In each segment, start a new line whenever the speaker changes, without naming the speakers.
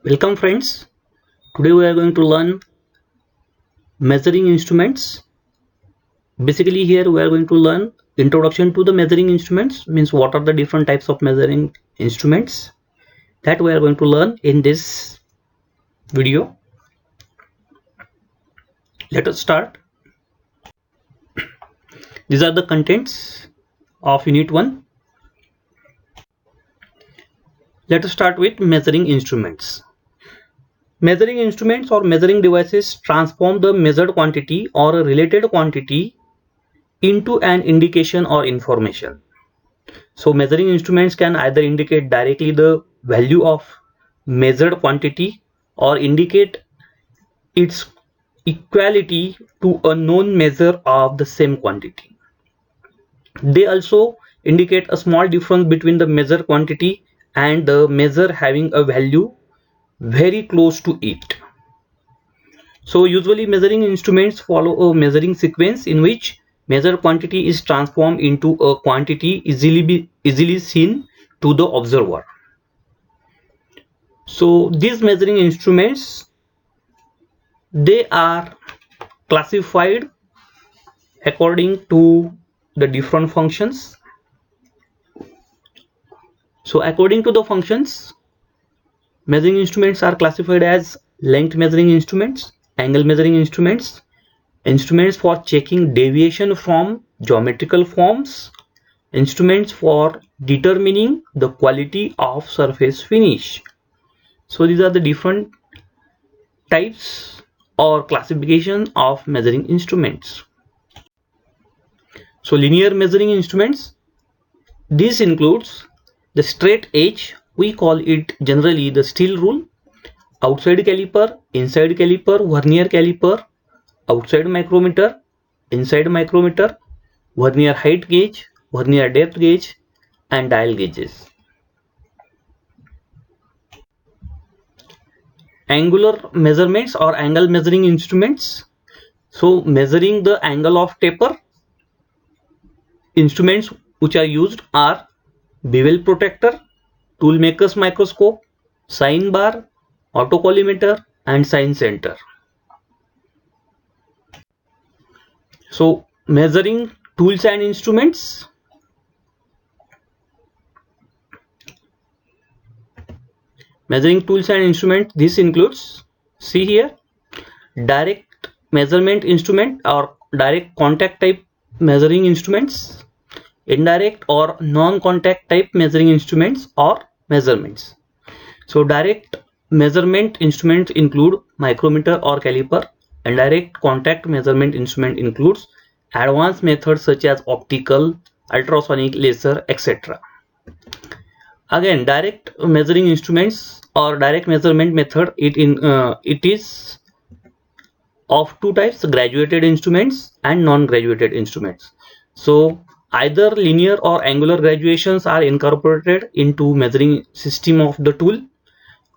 Welcome friends. Today we are going to learn measuring instruments. Basically here we are going to learn introduction to the measuring instruments, means what are the different types of measuring instruments that we are going to learn in this video. Let us start. These are the contents of unit 1. Let us start with measuring instruments. Measuring instruments or measuring devices transform the measured quantity or a related quantity into an indication or information. So measuring instruments can either indicate directly the value of measured quantity or indicate its equality to a known measure of the same quantity. They also indicate a small difference between the measured quantity and the measure having a value very close to it. So usually measuring instruments follow a measuring sequence in which measured quantity is transformed into a quantity easily seen to the observer. So these measuring instruments, they are classified according to the different functions. So according to the functions, measuring instruments are classified as length measuring instruments, angle measuring instruments, instruments for checking deviation from geometrical forms, instruments for determining the quality of surface finish. So these are the different types or classification of measuring instruments. So linear measuring instruments, this includes the straight edge, we call it generally the steel rule, outside caliper, inside caliper, vernier caliper, outside micrometer, inside micrometer, vernier height gauge, vernier depth gauge, and dial gauges. Angular measurements or angle measuring instruments. So measuring the angle of taper, instruments which are used are bevel protractor, tool maker's microscope, sine bar, autocollimator, and sine center. So measuring tools and instruments. Measuring tools and instruments, this includes, see here, direct measurement instrument or direct contact type measuring instruments, indirect or non-contact type measuring instruments or measurements. So direct measurement instruments include micrometer or caliper. Indirect contact measurement instrument includes advanced methods such as optical, ultrasonic, laser, etc. Again, direct measuring instruments or direct measurement method, it is of two types: graduated instruments and non-graduated instruments. So either linear or angular graduations are incorporated into measuring system of the tool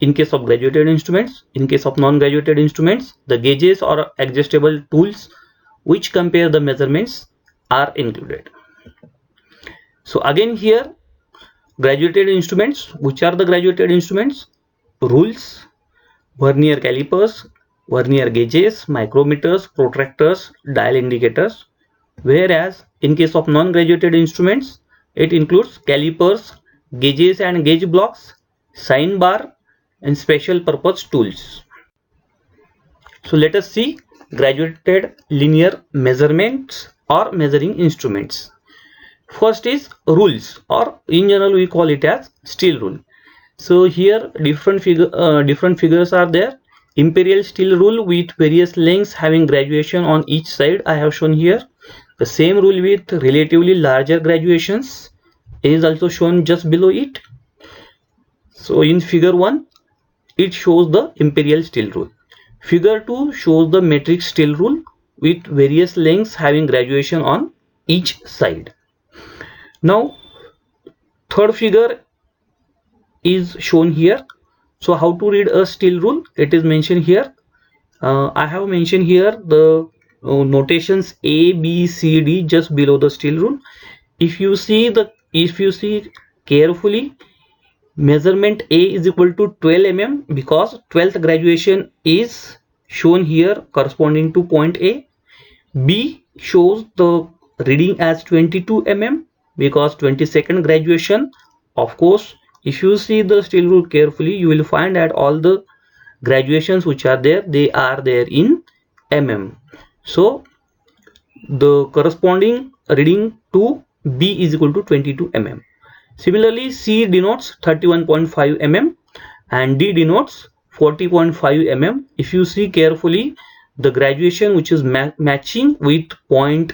in case of graduated instruments. In case of non-graduated instruments, the gauges or adjustable tools which compare the measurements are included. So again here, graduated instruments, which are the graduated instruments? Rules, vernier calipers, vernier gauges, micrometers, protractors, dial indicators. Whereas in case of non-graduated instruments, it includes calipers, gauges and gauge blocks, sine bar, and special purpose tools. So let us see graduated linear measurements or measuring instruments. First is rules, or in general we call it as steel rule. So here different figures are there. Imperial steel rule with various lengths having graduation on each side I have shown here. The same rule with relatively larger graduations is also shown just below it. So in figure 1, it shows the imperial steel rule. Figure 2 shows the metric steel rule with various lengths having graduation on each side. Now third figure is shown here. So how to read a steel rule? It is mentioned here. I have mentioned here the notations A, B, C, D just below the steel rule. If you see carefully, Measurement A is equal to 12 mm because 12th graduation is shown here corresponding to point A. B shows the reading as 22 mm because 22nd graduation. Of course, if you see the steel rule carefully, you will find that all the graduations which are there, they are there in mm. So the corresponding reading to B is equal to 22 mm. Similarly, C denotes 31.5 mm and D denotes 40.5 mm. If you see carefully, the graduation which is matching with point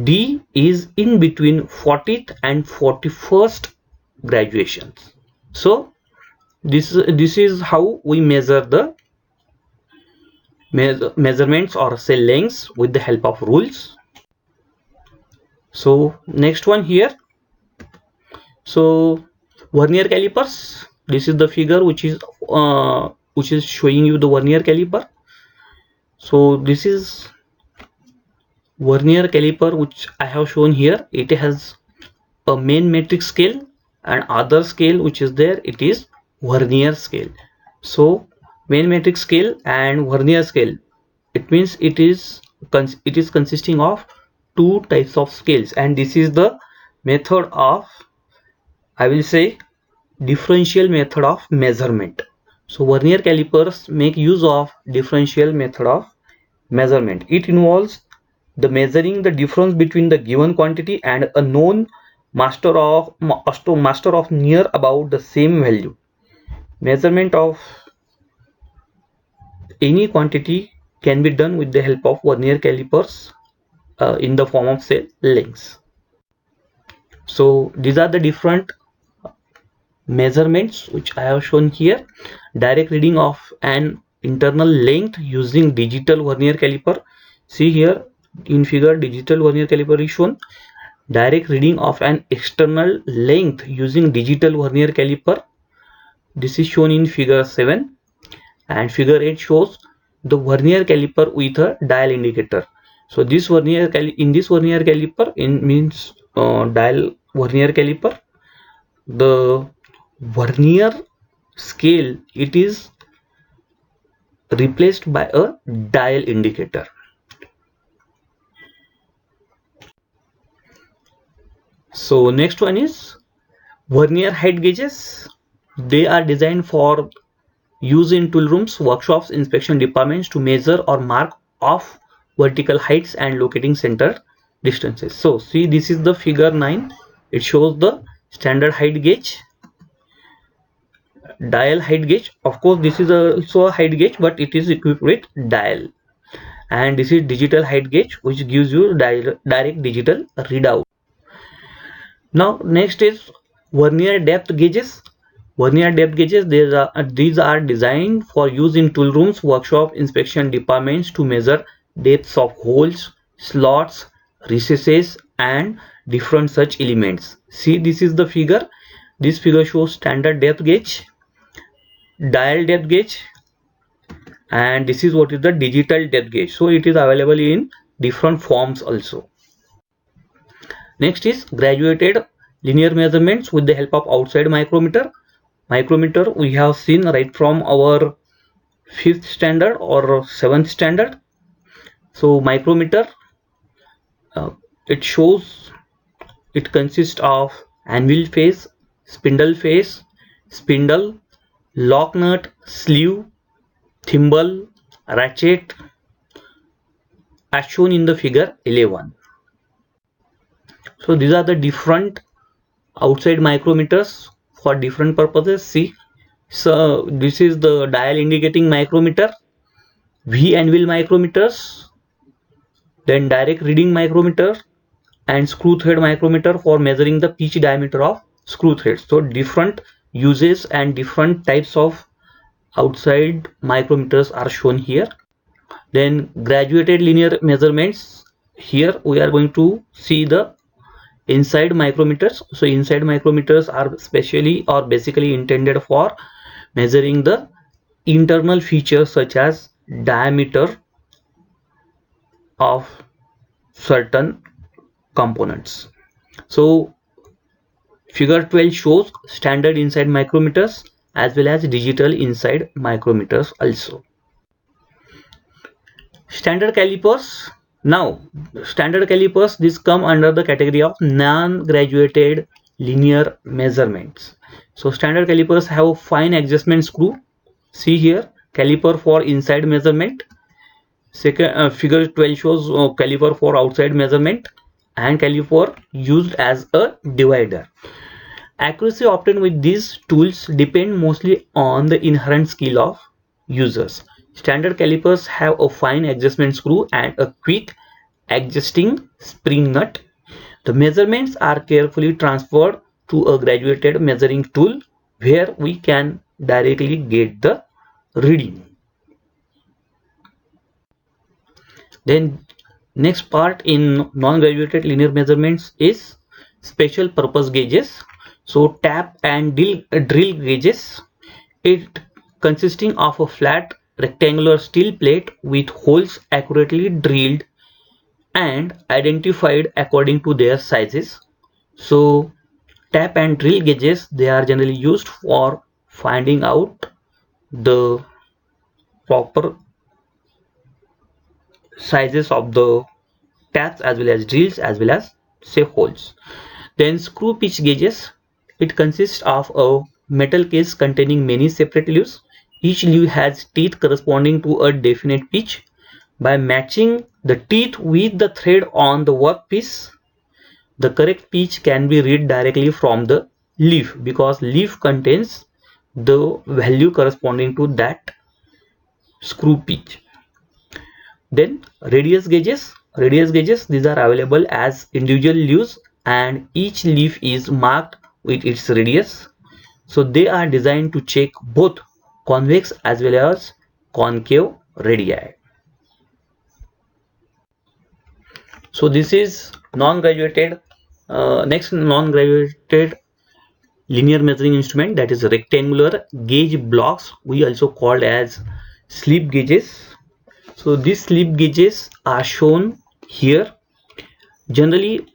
D is in between 40th and 41st graduations. So this is how we measure the measurements or cell lengths with the help of rules. So next one here. So vernier calipers. This is the figure which is showing you the vernier caliper. So this is vernier caliper which I have shown here. It has a main metric scale and other scale which is there, it is vernier scale. So main metric scale and vernier scale, it means it is consisting of two types of scales, and this is the method of, I will say, differential method of measurement. So vernier calipers make use of differential method of measurement. It involves the measuring the difference between the given quantity and a known master of near about the same value. Measurement of any quantity can be done with the help of vernier calipers in the form of, say, lengths. So these are the different measurements which I have shown here. Direct reading of an internal length using digital vernier caliper. See here in figure, digital vernier caliper is shown. Direct reading of an external length using digital vernier caliper. This is shown in figure 7, and figure 8 shows the vernier caliper with a dial indicator. So this vernier caliper means dial vernier caliper. The vernier scale, it is replaced by a dial indicator. So next one is vernier height gauges. They are designed for use in tool rooms, workshops, inspection departments to measure or mark off vertical heights and locating center distances. So see, this is the figure 9. It shows the standard height gauge, dial height gauge. Of course, this is also a height gauge, but it is equipped with dial. And this is digital height gauge, which gives you direct digital readout. Now next is vernier depth gauges. Vernier depth gauges, these are designed for use in tool rooms, workshop, inspection departments to measure depths of holes, slots, recesses, and different such elements. See, this is the figure. This figure shows standard depth gauge, dial depth gauge, and this is what is the digital depth gauge. So it is available in different forms also. Next is graduated linear measurements with the help of outside micrometer. Micrometer we have seen right from our 5th standard or 7th standard. So micrometer, it consists of anvil face, spindle face, spindle, lock nut, sleeve, thimble, ratchet, as shown in the figure 11. So these are the different outside micrometers for different purposes. See, so this is the dial indicating micrometer, V anvil micrometers, then direct reading micrometer, and screw thread micrometer for measuring the pitch diameter of screw threads. So different uses and different types of outside micrometers are shown here. Then graduated linear measurements. Here we are going to see the inside micrometers. So inside micrometers are specially or basically intended for measuring the internal features such as diameter of certain components. So Figure 12 shows standard inside micrometers as well as digital inside micrometers also. Standard calipers. Now, standard calipers, this come under the category of non-graduated linear measurements. So standard calipers have a fine adjustment screw. See here, caliper for inside measurement. Second, figure 12 shows caliper for outside measurement and caliper used as a divider. Accuracy obtained with these tools depend mostly on the inherent skill of users. Standard calipers have a fine adjustment screw and a quick adjusting spring nut. The measurements are carefully transferred to a graduated measuring tool where we can directly get the reading. Then next part in non-graduated linear measurements is special purpose gauges. So tap and drill gauges, it consisting of a flat rectangular steel plate with holes accurately drilled and identified according to their sizes. So tap and drill gauges, they are generally used for finding out the proper sizes of the taps as well as drills as well as say holes. Then screw pitch gauges, it consists of a metal case containing many separate leaves. Each leaf has teeth corresponding to a definite pitch. By matching the teeth with the thread on the workpiece, the correct pitch can be read directly from the leaf because leaf contains the value corresponding to that screw pitch. Then radius gauges, these are available as individual leaves and each leaf is marked with its radius. So they are designed to check both convex as well as concave radii. So this is non-graduated. Next non-graduated linear measuring instrument, that is rectangular gauge blocks, we also called as slip gauges. So these slip gauges are shown here. Generally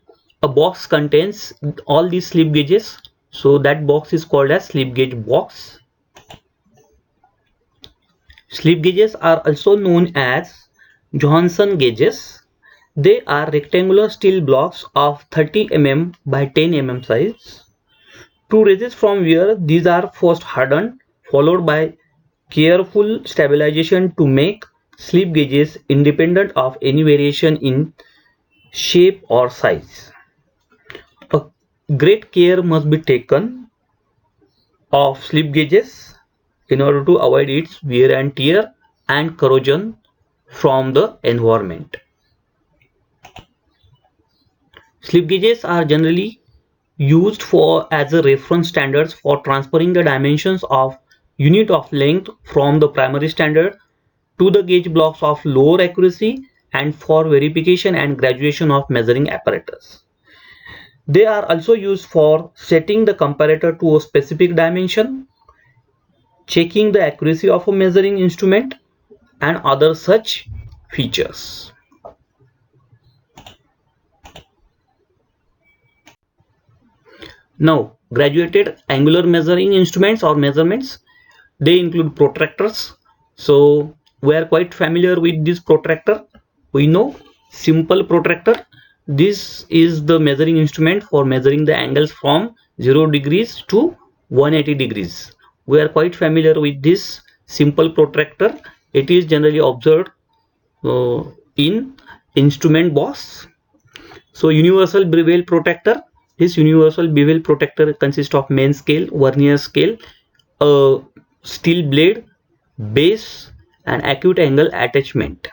a box contains all these slip gauges, so that box is called as slip gauge box. Slip gauges are also known as Johansson gauges. They are rectangular steel blocks of 30 mm by 10 mm size. To resist from wear, these are first hardened, followed by careful stabilization to make slip gauges independent of any variation in shape or size. A great care must be taken of slip gauges in order to avoid its wear and tear and corrosion from the environment. Slip gauges are generally used as a reference standards for transferring the dimensions of unit of length from the primary standard to the gauge blocks of lower accuracy and for verification and graduation of measuring apparatus. They are also used for setting the comparator to a specific dimension, checking the accuracy of a measuring instrument and other such features. Now, graduated angular measuring instruments or measurements, they include protractors. So we are quite familiar with this protractor. We know simple protractor. This is the measuring instrument for measuring the angles from 0 degrees to 180 degrees. We are quite familiar with this simple protractor. It is generally observed in instrument box. So universal bevel protractor. This universal bevel protractor consists of main scale, vernier scale, a steel blade, base and acute angle attachment.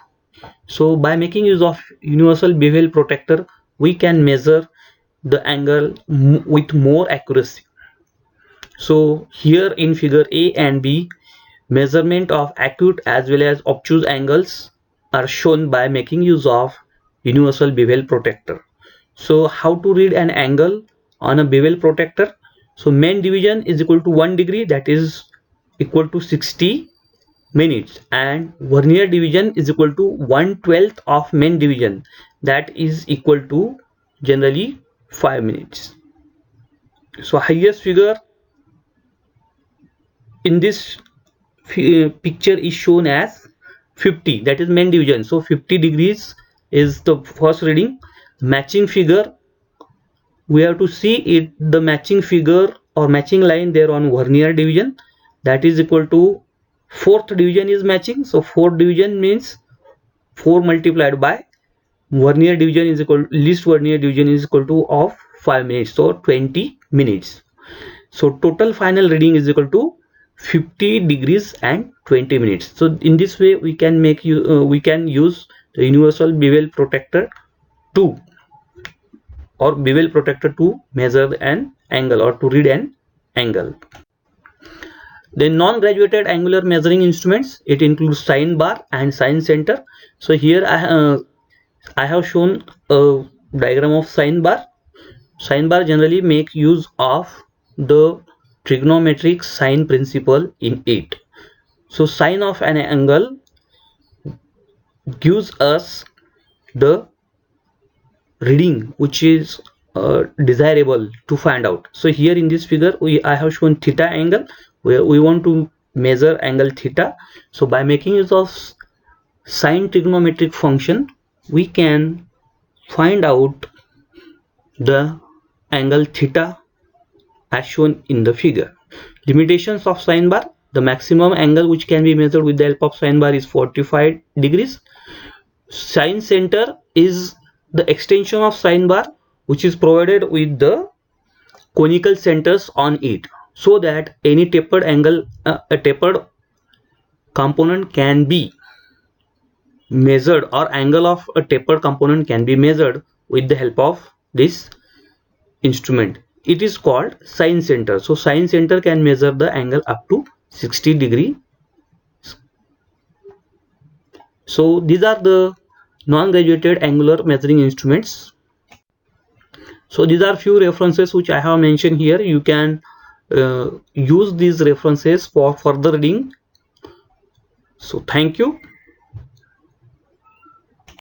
So by making use of universal bevel protractor, we can measure the angle with more accuracy. So here in figure A and B, measurement of acute as well as obtuse angles are shown by making use of universal bevel protractor. So how to read an angle on a bevel protractor? So main division is equal to 1 degree, that is equal to 60 minutes, and vernier division is equal to 1/12 of main division, that is equal to generally 5 minutes. So highest figure in this picture is shown as 50, that is main division. So 50 degrees is the first reading. Matching figure, we have to see it, the matching figure or matching line there on vernier division, that is equal to fourth division is matching. So fourth division means 4 multiplied by vernier division is equal, least vernier division is equal to of 5 minutes, so 20 minutes. So total final reading is equal to 50 degrees and 20 minutes. So in this way we can make we can use the universal bevel protractor to measure an angle or to read an angle. Then non-graduated angular measuring instruments, it includes sine bar and sine center. So here I have shown a diagram of sine bar. Sine bar generally make use of the trigonometric sine principle in it. So sine of an angle gives us the reading which is desirable to find out. So here in this figure I have shown theta angle, where we want to measure angle theta. So by making use of sine trigonometric function, we can find out the angle theta as shown in the figure. Limitations of sine bar: the maximum angle which can be measured with the help of sine bar is 45 degrees. Sine center is the extension of sine bar which is provided with the conical centers on it, so that any tapered angle, a tapered component can be measured, or angle of a tapered component can be measured with the help of this instrument. It is called sine center. So sine center can measure the angle up to 60 degree. So these are the non-graduated angular measuring instruments. So these are few references which I have mentioned here. You can use these references for further reading. So thank you.